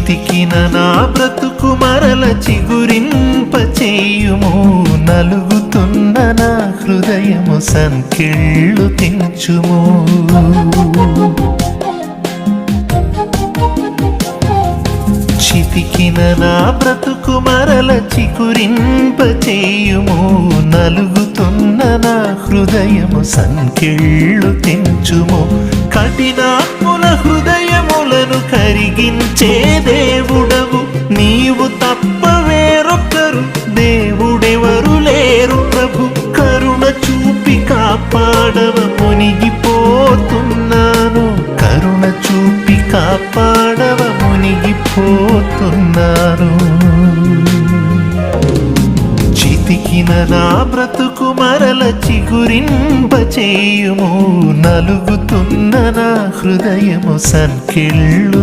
చితికిన నా బ్రతుకు మరల చిగురింప చేయుము, నలుగుతున్న నా హృదయము సంకెళ్ళు తెంచుము. చితికిన నా బ్రతుకు మరల చిగురింప చేయుము, నలుగుతున్న నా హృదయము సంకెళ్ళు తెంచుము. కఠినాత్ముల హృదయములను కరిగించే దేవుడవు, నీవు తప్ప వేరొక్కరు దేవుడెవరు లేరు ప్రభు. కరుణ చూపి కాపాడవ, మునిగిపోతున్నాను. కరుణ చూపి కాపాడవ, మునిగిపోతున్నాను. చితికిన నా బ్రతుకు మరల చిగురింప చేయుము, నలుగుతున్న నా హృదయము సంకెళ్ళు